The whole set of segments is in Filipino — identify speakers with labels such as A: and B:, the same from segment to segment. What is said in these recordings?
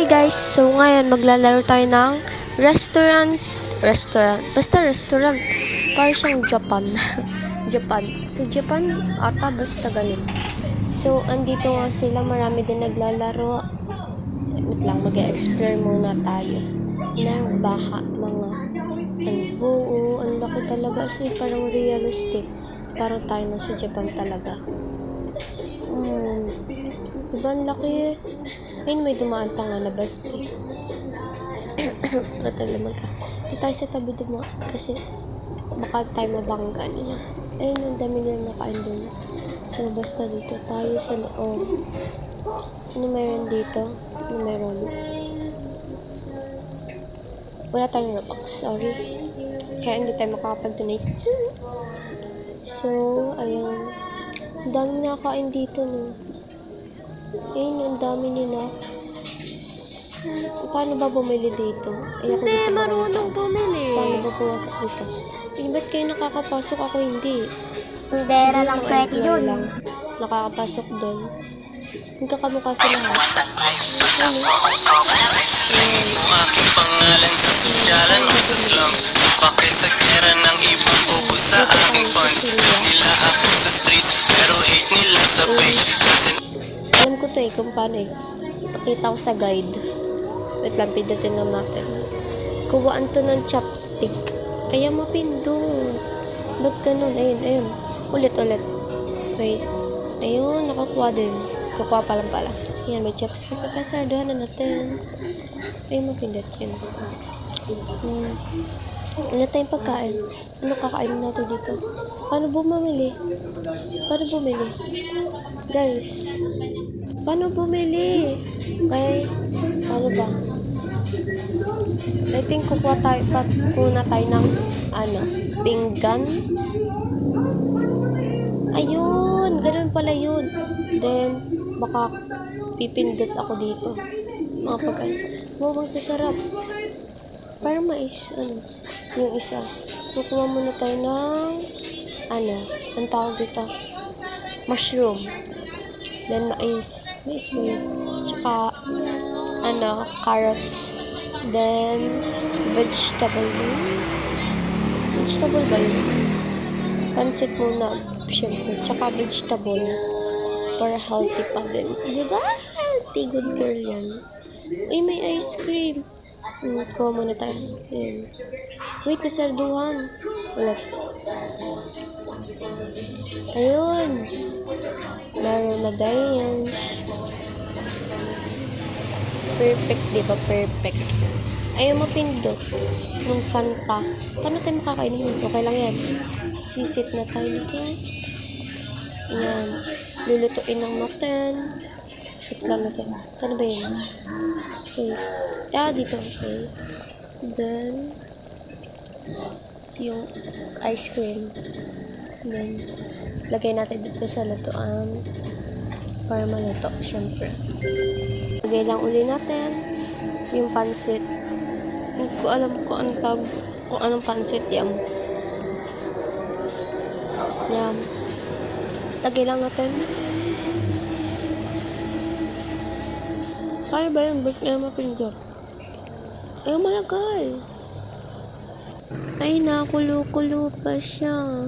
A: Hi guys! So ngayon maglalaro tayo ng restaurant. Basta restaurant. Parang siyang Japan. Japan. Sa Japan ata basta ganun. So andito nga sila, marami din naglalaro. Wait lang, mag-explore muna tayo. Ng baha, mga oo, ang laki talaga kasi parang realistic. Parang tayo na sa Japan talaga. Diba ang laki? Ayun, may dumaan pa nga na bus eh. Sakit talaga magka. Hindi tayo sa tabi dumaan kasi baka tayo mabangga nila. Ayun, ang dami nila nakain doon. So, basta dito tayo sa loob. Ano meron dito? Ano meron? Wala tayong Robux, sorry. Kaya hindi tayo makakapag-donate. So, ayun. Ang dami nakakain dito, no? Ayun, ang dami nila. Paano ba bumili dito? Ay, ako
B: Hindi,
A: dito
B: marunong bumili.
A: Paano ba pumasok dito? Ba't kayo nakakapasok? Ako hindi.
B: Pundera lang pwede dun.
A: Lang. Nakakapasok doon. Nagkakamukha sila ha.
C: Aking pangalan sa sosyalan o sa slums. Pakisagera ng iba focus sa aking funds. Nila ako sa streets pero hate nila sa page.
A: Alam ko to eh kung paano eh. Nakita ko sa guide. Wait lang, pindutin lang natin. Kuhaan to ng chopstick. Kaya mapindot. Ba't ganun? Ayun. Ulit. Wait. Ayun, nakakuha din. Kukuha pa lang pala. Ayan, may chopstick. Pagkasardohan na natin. Ayun, mapindot yun. Wala tayong pagkain. Ano kakain natin dito? Paano bumili? Guys, paano bumili? Okay? Paano ba? I think kukuha tayo ng pinggan. Ayun, ganun pala yun. Then, baka pipindot ako dito. Mga pagkain. Mabang sasarap. Parang mais, yung isa. Kukuha muna tayo ng, ang tawag dito? Mushroom. Then, mais. Mais ba yun? Tsaka, carrots. Then, vegetable ba yun? Pansit muna, syempre. Tsaka vegetable. Para healthy pa din. Diba? Healthy, good girl yan. Uy, may ice cream. Kuha muna tayo. Ayan. Wait, nasarduhan. Wala. Ayun. Meron na dance. Perfect, diba? Perfect. Ayun, mapindot. Nung Fanta. Paano tayo makakainin yun? Okay lang yan. Sisit na tayo dito. Ayan. Lulutuin lang natin. Wait lang natin. Paano ba yun? Okay. Dito. Okay. Then, yung ice cream. Then, lagay natin dito sa lutuan. Para maluto, syempre. Lagay lang uli natin yung pansit. Hindi ko alam kung anong pansit yan. Yan. Lagay lang natin. Kaya ba yun? Ba't kaya mapindot? Ayaw malagay. Ay, nakulo-kulo pa siya.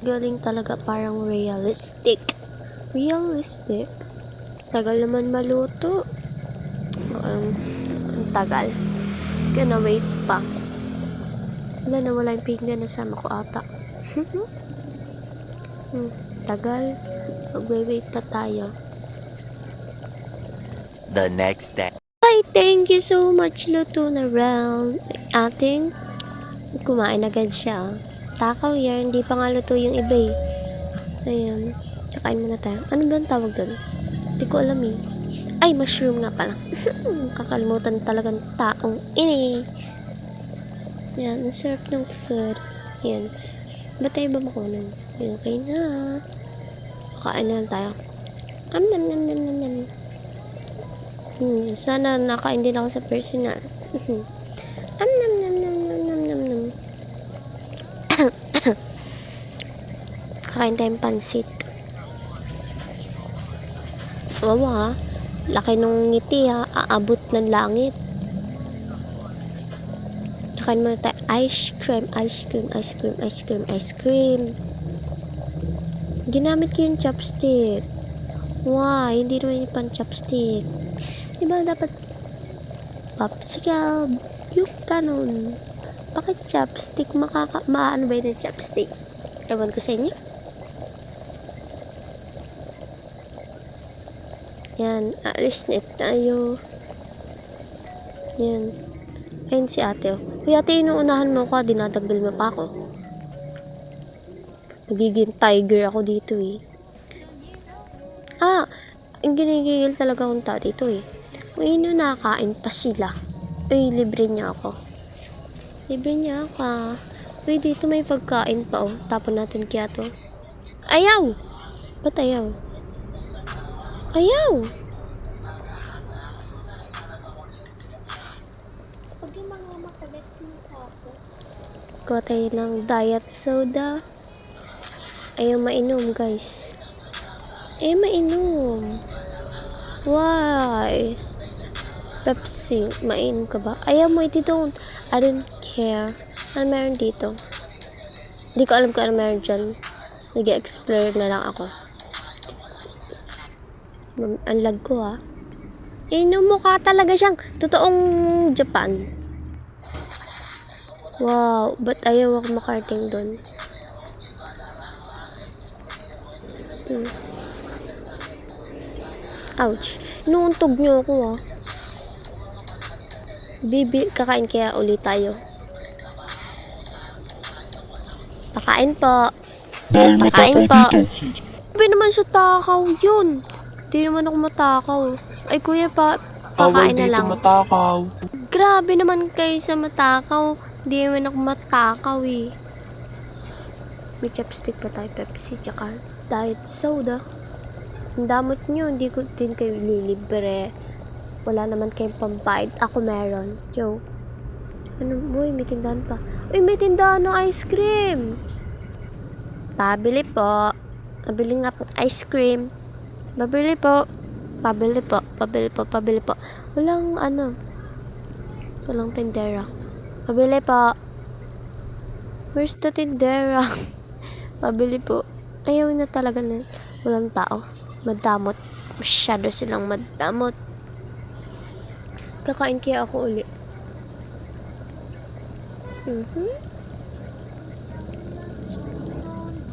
A: Galing talaga, parang realistic. Realistic? Tagal naman maluto. Ang tagal. Kaya na wait pa. Wala yung pinggan, nasama ko ata. Tagal. Magwe-wait pa tayo.
C: The next day.
A: Hi, thank you so much, luto na round. Ating kumain agad siya. Takaw yan, hindi pa nga luto yung iba eh. Ayan, kakain muna tayo. Ano ba ang tawag doon? Hindi ko alam eh. Ay, mushroom nga pala. Kakalimutan talagang taong ini. Ayan, ang sarap ng food. Ayan. Ba't tayo ba makunan? Ayan, okay na. Kakain na lang tayo. Nam. Sana nakain din ako sa personal. Nam. Kakain tayong pansit. Wawa ha. Laki nung ngiti ha. Aabot ng langit. Kain muna tayo. Ice cream, ice cream, ice cream, ice cream, ice cream. Ginamit ko yung chopstick. Why? Hindi naman yung pan chopstick. Diba dapat popsicle? Yung ganon. Bakit chopstick? Maano ba yun yung chopstick? Ewan ko sa inyo. Yan. Alis na tayo. Yan. Ayun si ate. Kuya ate, inuunahan mo ako. Dinadagdal mo pa ako. Magiging tiger ako dito eh. Ang ginigigil talaga akong tao dito eh. Uy, nakakain pa sila. Uy, libre niya ako. Libre niya ako. Uy, dito may pagkain pa oh. Tapon natin kaya to. Ayaw! Ba't ayaw? Ayaw! Pag yung mga makagat sinasapo. Kuha tayo ng diet soda. Ayaw mainom guys. Mainom. Why? Pepsi, mainom ka ba? Ayaw mo, I don't care. Ano meron dito? Hindi ko alam kung ano meron dyan. Nag-explore na lang ako. Ang lag ko ha. Mukha talaga siyang totoong Japan. Wow, ba't ayaw ako makarating doon? Ouch. Inuuntog niyo ako ah. Kakain kaya ulit tayo. Pakain po. Pakain po. Sabi naman sa takaw yun. Di naman ako matakaw. Ay kuya pa, pakain na lang.
B: matakaw.
A: Grabe naman kayo sa matakaw. Di naman ako matakaw eh. May chopstick pa tayo, Pepsi, tsaka diet soda. Ang damot nyo, hindi ko din kayo lilibre. Wala naman kayong pambayad. Ako meron. Joke. Ano, boy, may tindahan pa. Uy, may tindahan ng ice cream. Pabili po. Pabili nga po ice cream. Pabili po. Pabili po. Pabili po. Pabili po. Walang walang tindera. Pabili po. Where's the tindera? Pabili po. Ayaw na talaga na walang tao. Madamot. Masyado silang madamot. Kakain kaya ako uli.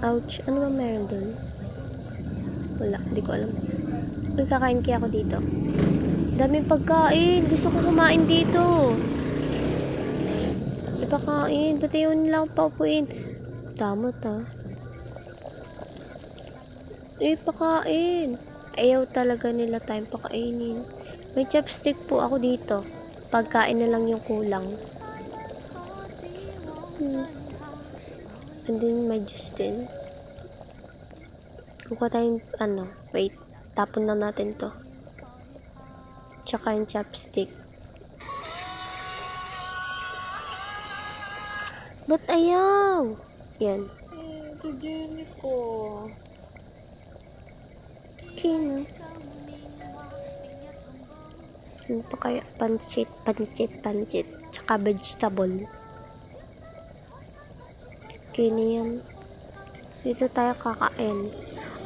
A: Ouch. Ano ba meron dun? Wala. Hindi ko alam. Uy, kakain kaya ako dito. Daming pagkain. Gusto ko kumain dito. Ipakain. Ba't ayaw nila akong paupuin? Damot ah. Pakain. Ayaw talaga nila tayong pakainin. May chopstick po ako dito. Pagkain na lang yung kulang. And then may Justin. Kukuha tayong wait. Tapon na natin to. Tsaka yung chopstick. Ba't ayaw? Yan.
B: Jenny ko.
A: Kino. Ano pa kaya? Pancit. Tsaka vegetable. Kino yan. Dito tayo kakain.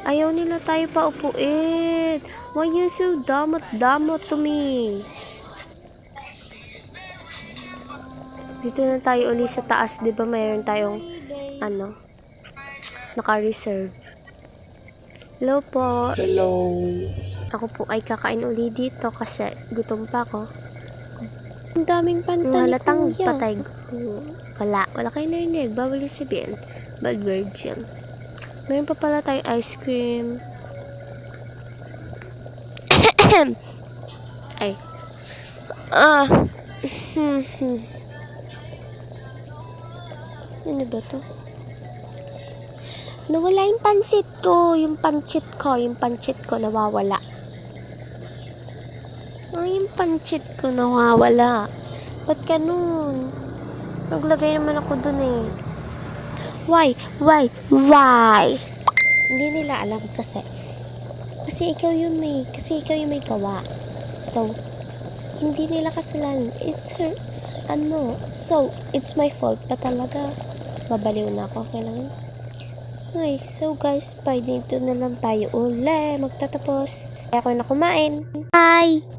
A: Ayaw nila tayo paupuin. Why you so damot to me? Dito na tayo uli sa taas. Di ba mayroon tayong naka-reserve. Hello po.
B: Hello.
A: Ako po ay kakain uli dito kasi gutom pa ako.
B: Ang daming panta ni
A: Halatang
B: Kuya.
A: patay. Wala kayo narinig. Bawal yung sabihin. Bad words yan. Meron pa pala tayong ice cream. Ay. Ano ba to? Nawala yung pancit ko. Yung pancit ko nawawala. Yung pancit ko nawawala. Ba't ganun? Naglagay naman ako dun eh. Why? Hindi nila alam kasi. Kasi ikaw yun eh. Kasi ikaw yung may gawa. So, hindi nila kasalanan. It's her, So, it's my fault pa talaga. Babaliw na ako. Kailangan. Okay, so guys, by dito na lang tayo uli magtatapos. Kaya ako na kumain. Bye!